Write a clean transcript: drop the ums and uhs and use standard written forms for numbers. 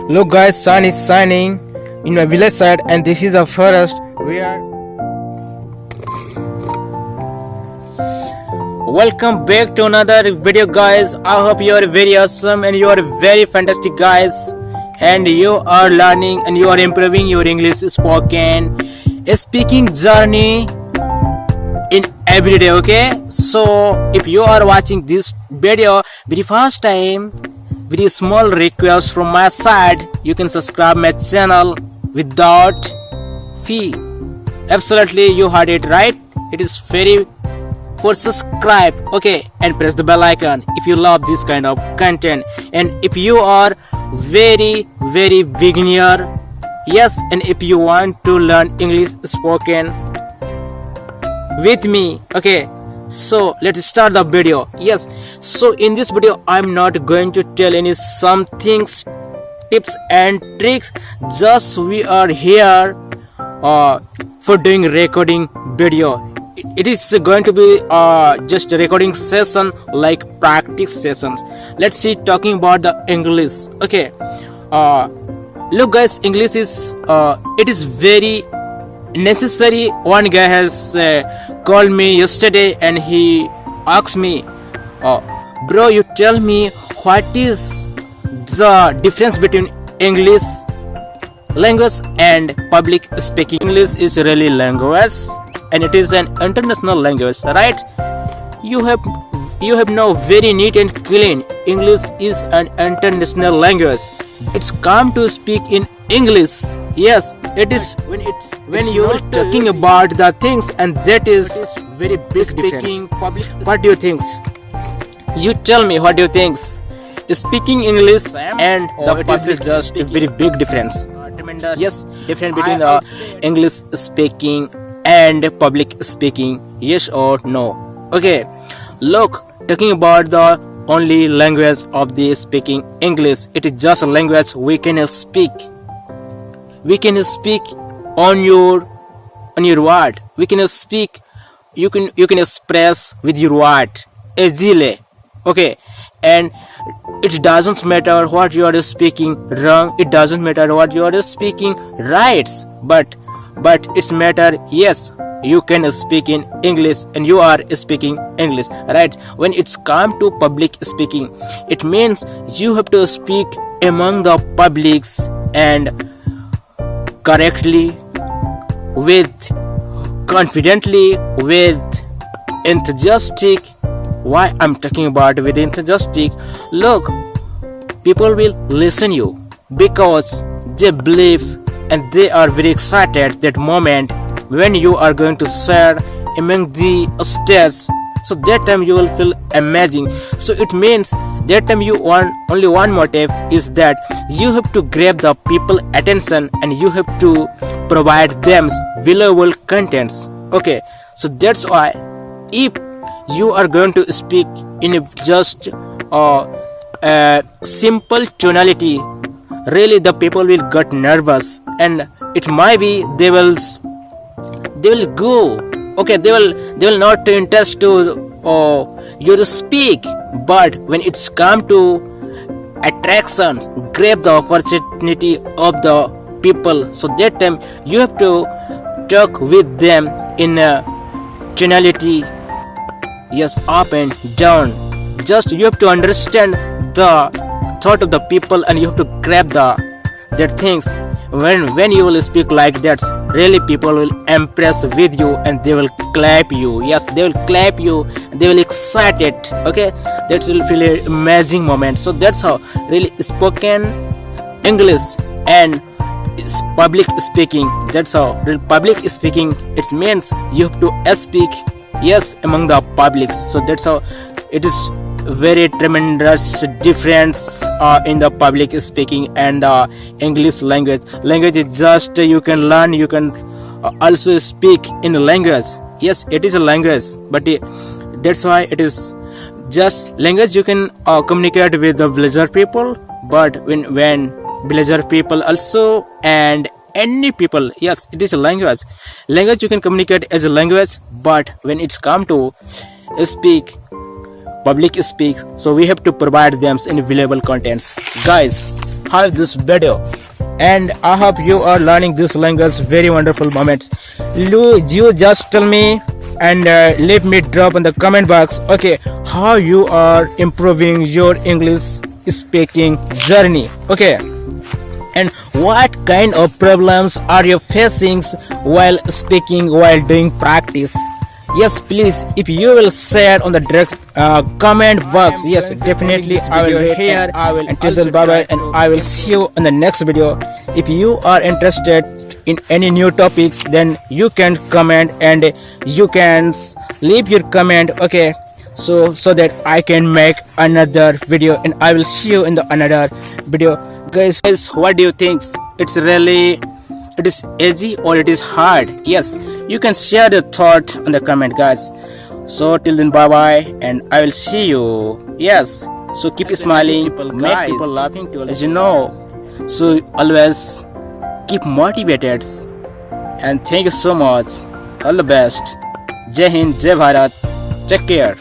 Look guys, sun is shining in my village side and this is a forest. Welcome back to another video guys. I hope you are very awesome and you are very fantastic guys, and you are learning and you are improving your English spoken speaking journey in every day. Okay, so if you are watching this video very first time, very small request from my side, you can subscribe my channel without fee. Absolutely, you heard it right. It is very for subscribe, okay, and press the bell icon if you love this kind of content. And if you are very beginner, yes, and if you want to learn English spoken with me, okay, so let's start the video. Yes, so in this video I'm not going to tell any some things, tips and tricks. Just we are here for doing recording video. It is going to be just a recording session, like practice sessions. Let's see, talking about the English. Okay, look guys, English is it is very necessary. One guy has called me yesterday and he asked me, bro, you tell me what is the difference between English language and public speaking. English is really language and it is an international language, right? You have know very neat and clean. English is an international language. It's come to speak in English. Yes, it is when you are talking about the things, and that is very big difference. What do you think? You tell me what do you think. Speaking English and the public is just a very big difference. Yes, difference between the English speaking and public speaking, yes or no? Okay, look, talking about the only language of the speaking English, it is just a language we can speak. We can speak on your word. We can speak. You can express with your word easily. Okay, and it doesn't matter what you are speaking wrong. It doesn't matter what you are speaking right. But it's matter, yes, you can speak in English and you are speaking English, right? When it's come to public speaking, it means you have to speak among the publics and correctly, with confidently, with enthusiastic. Why I'm talking about with enthusiastic? Look, people will listen you because they believe and they are very excited that moment when you are going to share among the stage. So that time you will feel amazing. So it means that time you want only one motive is that you have to grab the people attention and you have to provide them valuable contents. Okay, so that's why if you are going to speak in a just simple tonality, really the people will get nervous and it might be they will go, okay, they will not interest to you to speak. But when it's come to attraction, grab the opportunity of the people, so that time you have to talk with them in a tonality, yes, up and down. Just you have to understand the thought of the people and you have to grab that things. When you will speak like that, really people will impress with you and they will clap you. Yes, they will clap you, they will excited. Okay, that will feel an amazing moment. So that's how really spoken English and public speaking, that's how real public speaking, it means you have to speak, yes, among the publics. So that's how it is very tremendous difference in the public speaking and the English language. Language is just you can learn, you can also speak in language. Yes, it is a language, but that's why it is just language. You can communicate with the villager people, but when villager people also and any people, yes, it is a language. Language you can communicate as a language, but when it's come to speak, public speak, so we have to provide them in valuable contents. Guys, have this video, and I hope you are learning this language. Very wonderful moments. You just tell me and let me drop in the comment box, okay, how you are improving your English speaking journey, okay, and what kind of problems are you facing while speaking, while doing practice. Yes, please, if you will share on the direct comment box, yes, definitely I will read here. Until then, bye bye, and I will see you in the next video. If you are interested in any new topics, then you can comment and you can leave your comment, okay, so that I can make another video, and I will see you in the another video. Guys, what do you think? It is easy or it is hard? Yes, you can share the thought on the comment, guys. So till then, bye bye, and I will see you. Yes, so keep smiling, make people laughing too, as you know. So always keep motivated, and thank you so much. All the best. Jai Hind, Jai Bharat. Take care.